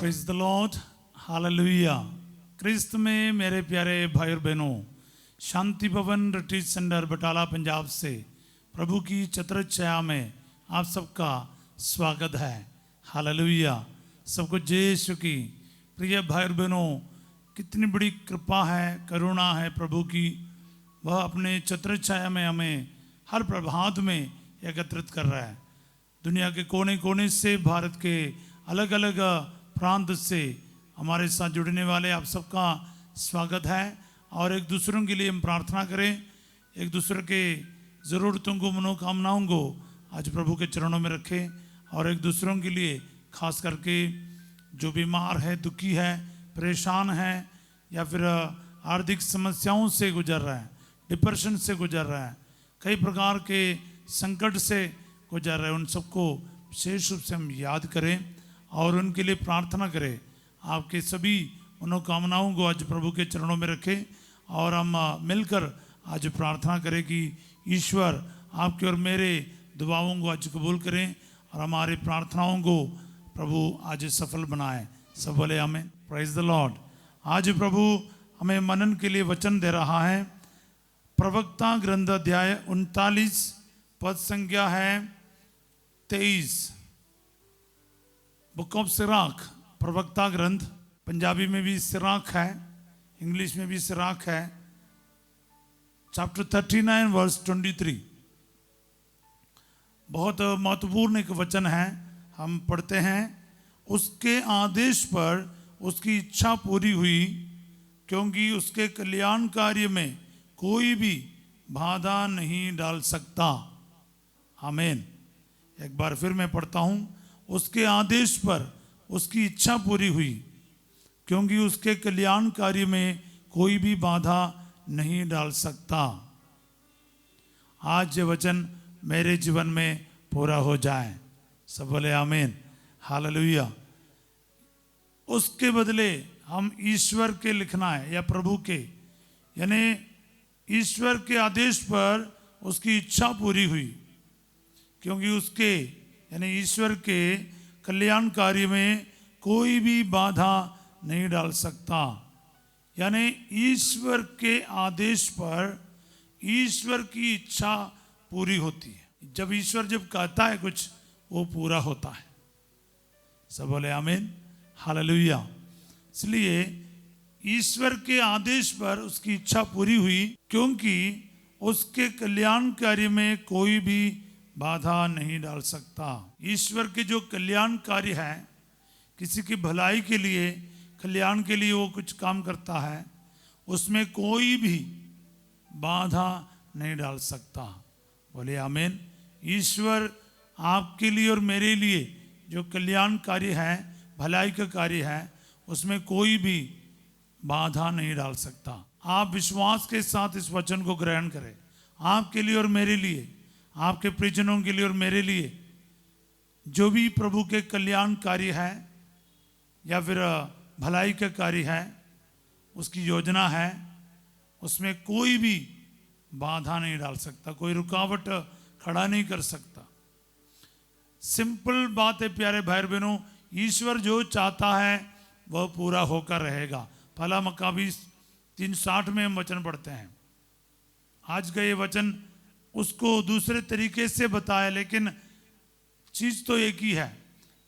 Praise the lord, hallelujah. क्रिस्त में मेरे प्यारे भाई और बहनों, शांति भवन रिट्रीट सेंटर बटाला पंजाब से प्रभु की छत्रछाया में आप सबका स्वागत है। हालेलुया। सबको जय यीशु की। प्रिय भाई और बहनों, कितनी बड़ी कृपा है, करुणा है प्रभु की। वह अपने छत्रछाया में हमें हर प्रभात में एकत्रित कर रहा है। दुनिया के कोने कोने से, भारत के अलग अलग प्रांत से हमारे साथ जुड़ने वाले आप सबका स्वागत है। और एक दूसरों के लिए हम प्रार्थना करें, एक दूसरे के ज़रूरतों को, मनोकामनाओं को आज प्रभु के चरणों में रखें। और एक दूसरों के लिए खास करके जो बीमार है, दुखी है, परेशान है, या फिर आर्थिक समस्याओं से गुजर रहा है, डिप्रेशन से गुजर रहा है, कई प्रकार के संकट से गुजर रहे हैं, उन सबको विशेष रूप से हम याद करें और उनके लिए प्रार्थना करें। आपके सभी मनोकामनाओं को आज प्रभु के चरणों में रखें और हम मिलकर आज प्रार्थना करें कि ईश्वर आपके और मेरे दुआओं को आज कबूल करें और हमारी प्रार्थनाओं को प्रभु आज सफल बनाए। सब बोले आमीन। Praise the Lord. आज प्रभु हमें मनन के लिए वचन दे रहा है। प्रवक्ता ग्रंथ अध्याय 39 पद संख्या है 23। बुक ऑफ सिराक, प्रवक्ता ग्रंथ। पंजाबी में भी सिराक है, इंग्लिश में भी सिराक है। Chapter 39 verse 23। बहुत महत्वपूर्ण एक वचन है, हम पढ़ते हैं। उसके आदेश पर उसकी इच्छा पूरी हुई, क्योंकि उसके कल्याण कार्य में कोई भी बाधा नहीं डाल सकता। आमीन। एक बार फिर मैं पढ़ता हूँ। उसके आदेश पर उसकी इच्छा पूरी हुई, क्योंकि उसके कल्याण कार्य में कोई भी बाधा नहीं डाल सकता। आज ये वचन मेरे जीवन में पूरा हो जाए। सब बोले आमीन। हालेलुया। उसके बदले हम ईश्वर के लिखना है, या प्रभु के, यानी ईश्वर के आदेश पर उसकी इच्छा पूरी हुई, क्योंकि उसके यानी ईश्वर के कल्याण कार्य में कोई भी बाधा नहीं डाल सकता। यानी ईश्वर के आदेश पर ईश्वर की इच्छा पूरी होती है। जब ईश्वर जब कहता है कुछ, वो पूरा होता है। सब बोले आमीन। हालेलुया। इसलिए ईश्वर के आदेश पर उसकी इच्छा पूरी हुई, क्योंकि उसके कल्याण कार्य में कोई भी बाधा नहीं डाल सकता। ईश्वर के जो कल्याण कार्य है, किसी की भलाई के लिए, कल्याण के लिए वो कुछ काम करता है, उसमें कोई भी बाधा नहीं डाल सकता। बोले आमीन। ईश्वर आपके लिए और मेरे लिए जो कल्याण कार्य है, भलाई का कार्य है, उसमें कोई भी बाधा नहीं डाल सकता। आप विश्वास के साथ इस वचन को ग्रहण करें। आपके लिए और मेरे लिए, आपके परिजनों के लिए और मेरे लिए जो भी प्रभु के कल्याण कार्य है या फिर भलाई का कार्य है, उसकी योजना है, उसमें कोई भी बाधा नहीं डाल सकता, कोई रुकावट खड़ा नहीं कर सकता। सिंपल बात है प्यारे भाई बहनों, ईश्वर जो चाहता है वह पूरा होकर रहेगा। पहला मकाबी 3:60 में हम वचन पढ़ते हैं। आज का ये वचन उसको दूसरे तरीके से बताया, लेकिन चीज तो एक ही है।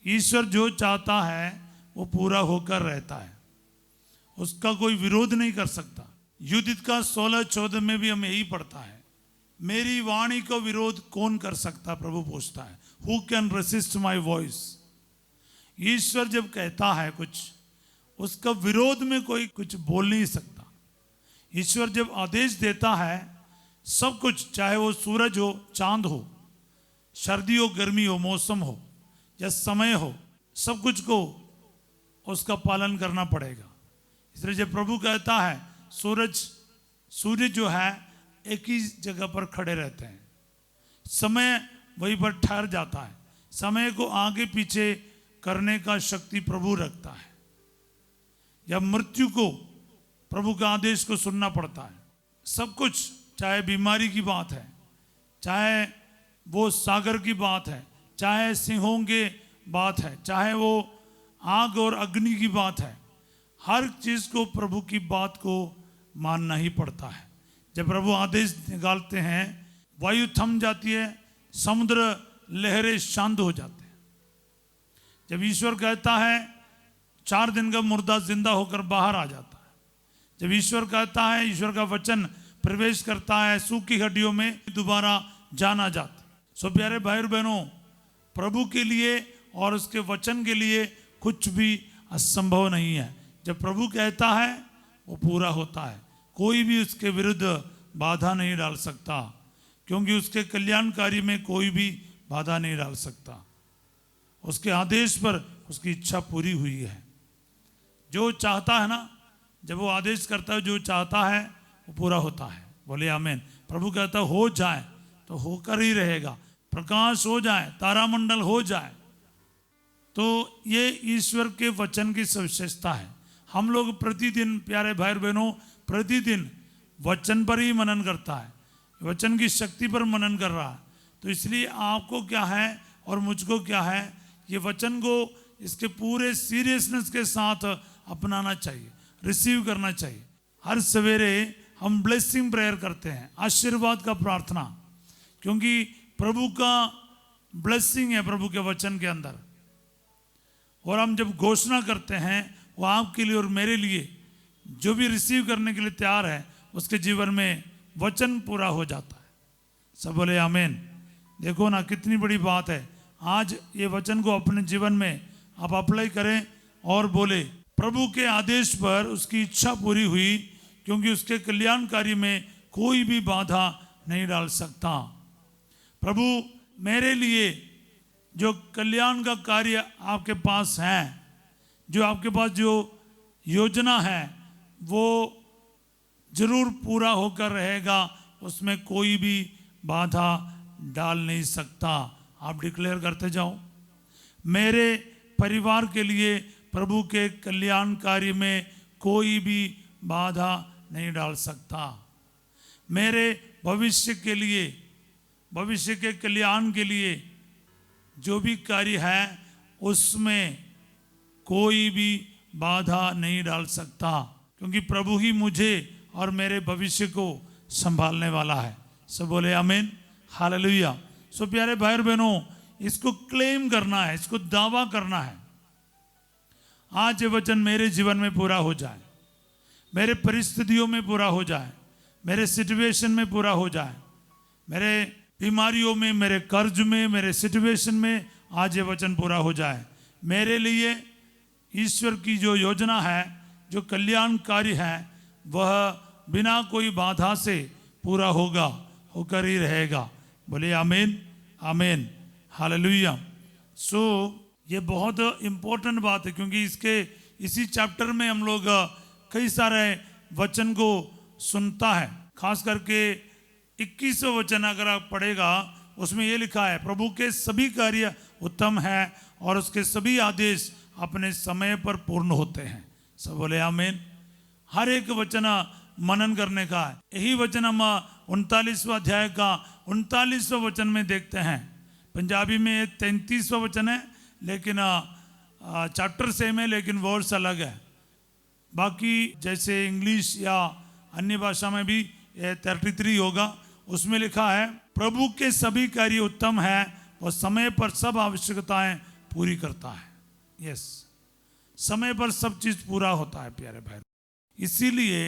ईश्वर जो चाहता है वो पूरा होकर रहता है, उसका कोई विरोध नहीं कर सकता। युद्ध का 16-14 में भी हमें यही पढ़ता है, मेरी वाणी को विरोध कौन कर सकता, प्रभु पूछता है। Who can resist my voice. ईश्वर जब कहता है कुछ, उसका विरोध में कोई कुछ बोल नहीं सकता। ईश्वर जब आदेश देता है, सब कुछ, चाहे वो सूरज हो, चांद हो, सर्दी हो, गर्मी हो, मौसम हो या समय हो, सब कुछ को उसका पालन करना पड़ेगा। इसलिए जब प्रभु कहता है, सूरज जो है एक ही जगह पर खड़े रहते हैं, समय वहीं पर ठहर जाता है। समय को आगे पीछे करने का शक्ति प्रभु रखता है। या मृत्यु को प्रभु के आदेश को सुनना पड़ता है। सब कुछ, चाहे बीमारी की बात है, चाहे वो सागर की बात है, चाहे सिंहों की बात है, चाहे वो आग और अग्नि की बात है। हर चीज को प्रभु की बात को मानना ही पड़ता है। जब प्रभु आदेश निकालते हैं, वायु थम जाती है, समुद्र लहरें शांत हो जाते हैं। जब ईश्वर कहता है, 4 दिन का मुर्दा जिंदा होकर बाहर आ जाता है। जब ईश्वर कहता है, ईश्वर का वचन प्रवेश करता है, सूखी हड्डियों में दोबारा जाना जाता है। सो प्यारे भाई और बहनों, प्रभु के लिए और उसके वचन के लिए कुछ भी असंभव नहीं है। जब प्रभु कहता है वो पूरा होता है। कोई भी उसके विरुद्ध बाधा नहीं डाल सकता, क्योंकि उसके कल्याणकारी में कोई भी बाधा नहीं डाल सकता। उसके आदेश पर उसकी इच्छा पूरी हुई है। जो चाहता है ना, जब वो आदेश करता है, जो चाहता है वो पूरा होता है। बोले आमीन। प्रभु कहता है हो जाए तो होकर ही रहेगा। प्रकाश हो जाए, तारामंडल हो जाए। तो ये ईश्वर के वचन की विशेषता है। हम लोग प्रतिदिन, प्यारे भाई बहनों, प्रतिदिन वचन पर ही मनन करता है, वचन की शक्ति पर मनन कर रहा है। तो इसलिए आपको क्या है और मुझको क्या है, ये वचन को इसके पूरे सीरियसनेस के साथ अपनाना चाहिए, रिसीव करना चाहिए। हर सवेरे हम ब्लेसिंग प्रेयर करते हैं, आशीर्वाद का प्रार्थना, क्योंकि प्रभु का ब्लेसिंग है प्रभु के वचन के अंदर। और हम जब घोषणा करते हैं, वो आपके लिए और मेरे लिए, जो भी रिसीव करने के लिए तैयार है, उसके जीवन में वचन पूरा हो जाता है। सब बोले आमीन। देखो ना कितनी बड़ी बात है। आज ये वचन को अपने जीवन में आप अप्लाई करें और बोले, प्रभु के आदेश पर उसकी इच्छा पूरी हुई, क्योंकि उसके कल्याणकारी में कोई भी बाधा नहीं डाल सकता। प्रभु मेरे लिए जो कल्याण का कार्य आपके पास है, जो आपके पास जो योजना है, वो जरूर पूरा होकर रहेगा। उसमें कोई भी बाधा डाल नहीं सकता। आप डिक्लेयर करते जाओ, मेरे परिवार के लिए प्रभु के कल्याण कार्य में कोई भी बाधा नहीं डाल सकता। मेरे भविष्य के लिए, भविष्य के कल्याण के लिए जो भी कार्य है, उसमें कोई भी बाधा नहीं डाल सकता, क्योंकि प्रभु ही मुझे और मेरे भविष्य को संभालने वाला है। सब बोले आमीन, हालेलुया। सो प्यारे भाई और बहनों, इसको क्लेम करना है, इसको दावा करना है। आज ये वचन मेरे जीवन में पूरा हो जाए, मेरे परिस्थितियों में पूरा हो जाए, मेरे सिचुएशन में पूरा हो जाए, मेरे बीमारियों में, मेरे कर्ज में, मेरे सिचुएशन में आज ये वचन पूरा हो जाए। मेरे लिए ईश्वर की जो योजना है, जो कल्याणकारी है, वह बिना कोई बाधा से पूरा होगा, होकर ही रहेगा। बोले आमीन, आमीन, हालेलुया। सो ये बहुत इम्पोर्टेंट बात है, क्योंकि इसके इसी चैप्टर में हम लोग कई सारे वचन को सुनता है। खास करके 21वां वचन अगर आप पढ़ेगा, उसमें ये लिखा है, प्रभु के सभी कार्य उत्तम है और उसके सभी आदेश अपने समय पर पूर्ण होते हैं। सब बोले आमीन। हर एक वचन मनन करने का है। यही वचन हम 39वां अध्याय का 39वां वचन में देखते हैं। पंजाबी में 33वां वचन है, लेकिन चैप्टर सेम है, लेकिन वर्ड्स अलग है। बाकी जैसे इंग्लिश या अन्य भाषा में भी 33 होगा, उसमें लिखा है, प्रभु के सभी कार्य उत्तम है और समय पर सब आवश्यकताएं पूरी करता है। यस, समय पर सब चीज पूरा होता है प्यारे भाई। इसीलिए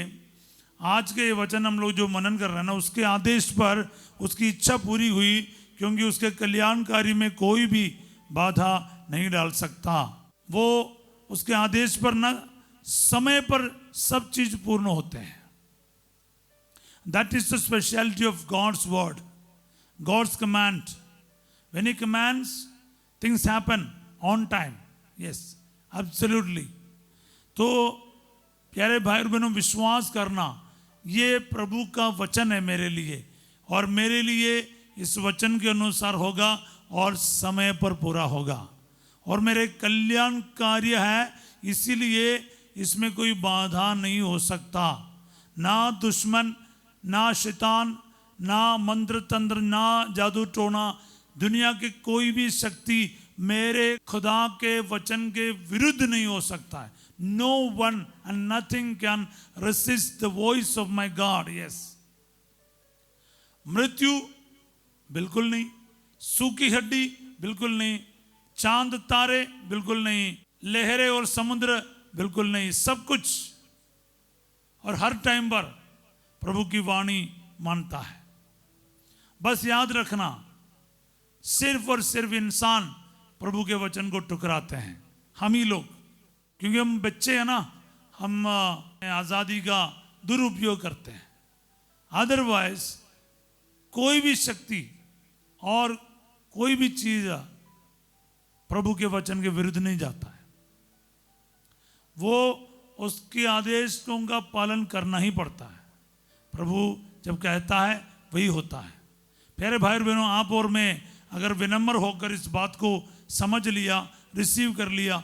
आज के ये वचन हम लोग जो मनन कर रहे हैं ना, उसके आदेश पर उसकी इच्छा पूरी हुई, क्योंकि उसके कल्याणकारी में कोई भी बाधा नहीं डाल सकता। वो उसके आदेश पर ना समय पर सब चीज पूर्ण होते हैं। That is the speciality of God's word, God's command. When he commands, things happen on time. Yes, absolutely. तो प्यारे भाई और बहनों, विश्वास करना, ये प्रभु का वचन है मेरे लिए, और मेरे लिए इस वचन के अनुसार होगा और समय पर पूरा होगा, और मेरे कल्याण कार्य है, इसीलिए इसमें कोई बाधा नहीं हो सकता। ना दुश्मन, ना शैतान, ना मंत्र तंत्र, ना जादू टोना, दुनिया की कोई भी शक्ति मेरे खुदा के वचन के विरुद्ध नहीं हो सकता है। No one and nothing can resist the voice of my God. Yes, मृत्यु बिल्कुल नहीं, सूखी हड्डी बिल्कुल नहीं, चांद तारे बिल्कुल नहीं, लहरें और समुद्र बिल्कुल नहीं, सब कुछ और हर टाइम पर प्रभु की वाणी मानता है। बस याद रखना, सिर्फ और सिर्फ इंसान प्रभु के वचन को ठुकराते हैं, हम ही लोग, क्योंकि हम बच्चे हैं ना, हम आज़ादी का दुरुपयोग करते हैं। अदरवाइज कोई भी शक्ति और कोई भी चीज प्रभु के वचन के विरुद्ध नहीं जाता है। वो उसके आदेशों का पालन करना ही पड़ता है। प्रभु जब कहता है वही होता है। प्यारे भाई बहनों, आप और मैं अगर विनम्र होकर इस बात को समझ लिया, रिसीव कर लिया,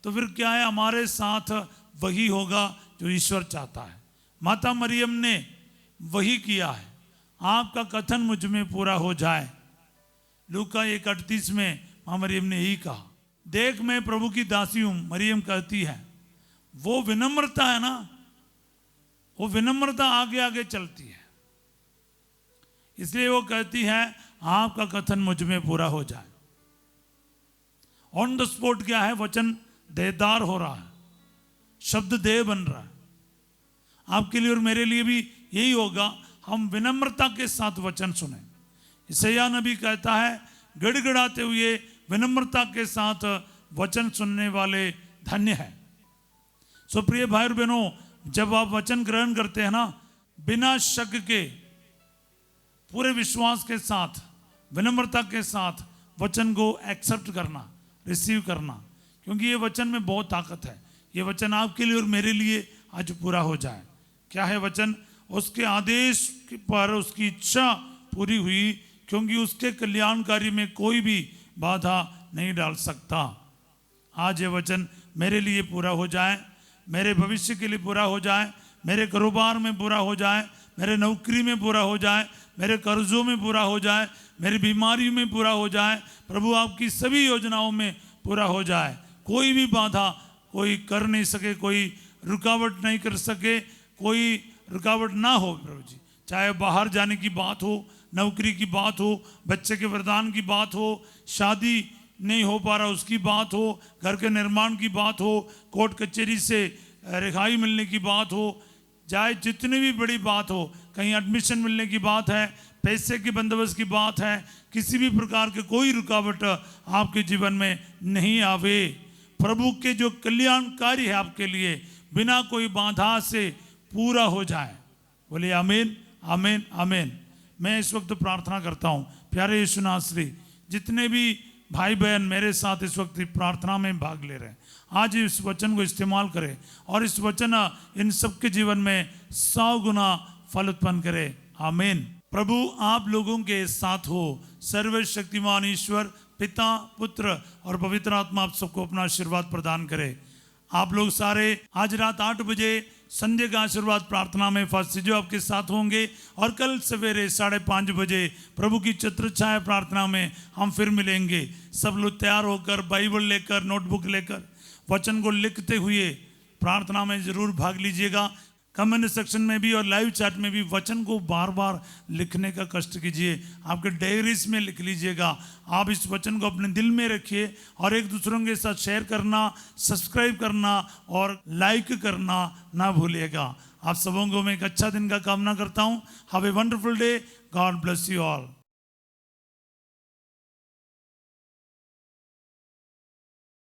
तो फिर क्या है, हमारे साथ वही होगा जो ईश्वर चाहता है। माता मरियम ने वही किया है, आपका कथन मुझ में पूरा हो जाए। लूका 1:38 में माँ मरियम ने यही कहा, देख मैं प्रभु की दासी हूं, मरियम कहती है। वो विनम्रता है ना, वो विनम्रता आगे आगे चलती है, इसलिए वो कहती है आपका कथन मुझ में पूरा हो जाए। ऑन द स्पॉट क्या है, वचन देहदार हो रहा है, शब्द देह बन रहा है। आपके लिए और मेरे लिए भी यही होगा, हम विनम्रता के साथ वचन सुने। यशायाह नबी कहता है, गिड़गिड़ाते हुए विनम्रता के साथ वचन सुनने वाले धन्य है। सो प्रिय भाई और बहनों, जब आप वचन ग्रहण करते हैं ना, बिना शक के, पूरे विश्वास के साथ, विनम्रता के साथ वचन को एक्सेप्ट करना, रिसीव करना, क्योंकि ये वचन में बहुत ताकत है। ये वचन आपके लिए और मेरे लिए आज पूरा हो जाए। क्या है वचन? उसके आदेश पर उसकी इच्छा पूरी हुई, क्योंकि उसके कल्याणकारी में कोई भी बाधा नहीं डाल सकता। आज ये वचन मेरे लिए पूरा हो जाए, मेरे भविष्य के लिए पूरा हो जाए, मेरे कारोबार में पूरा हो जाए, मेरे नौकरी में पूरा हो जाए, मेरे कर्जों में पूरा हो जाए, मेरी बीमारी में पूरा हो जाए, प्रभु आपकी सभी योजनाओं में पूरा हो जाए। कोई भी बाधा कोई कर नहीं सके, कोई रुकावट नहीं कर सके, कोई रुकावट ना हो प्रभु जी। चाहे बाहर जाने की बात हो, नौकरी की बात हो, बच्चे के वरदान की बात हो, शादी नहीं हो पा रहा उसकी बात हो, घर के निर्माण की बात हो, कोर्ट कचहरी से रिहाई मिलने की बात हो, चाहे जितनी भी बड़ी बात हो, कहीं एडमिशन मिलने की बात है, पैसे के बंदोबस्त की बात है, किसी भी प्रकार के कोई रुकावट आपके जीवन में नहीं आवे। प्रभु के जो कल्याणकारी है आपके लिए, बिना कोई बाधा से पूरा हो जाए। बोले आमीन, आमीन, आमीन। मैं इस वक्त प्रार्थना करता हूँ, प्यारे यीशु नासरी, जितने भी भाई बहन मेरे साथ इस वक्त प्रार्थना में भाग ले रहे हैं, आज इस वचन को इस्तेमाल करें और इस वचन इन सबके जीवन में 100 गुना फल उत्पन्न करे। आमीन। प्रभु आप लोगों के साथ हो। सर्वशक्तिमान ईश्वर पिता, पुत्र और पवित्र आत्मा आप सबको अपना आशीर्वाद प्रदान करे। आप लोग सारे आज रात 8 बजे संध्या का आशीर्वाद प्रार्थना में फासिजो आपके साथ होंगे और कल सवेरे 5:30 बजे प्रभु की छत्र छाया प्रार्थना में हम फिर मिलेंगे। सब लोग तैयार होकर बाइबल लेकर, नोटबुक लेकर वचन को लिखते हुए प्रार्थना में जरूर भाग लीजिएगा। कमेंट सेक्शन में भी और लाइव चैट में भी वचन को बार बार लिखने का कष्ट कीजिए, आपके डायरीज में लिख लीजिएगा। आप इस वचन को अपने दिल में रखिए और एक दूसरों के साथ शेयर करना, सब्सक्राइब करना और लाइक करना ना भूलिएगा। आप सबों को मैं एक अच्छा दिन का कामना करता हूँ। Have a wonderful day. God bless you all.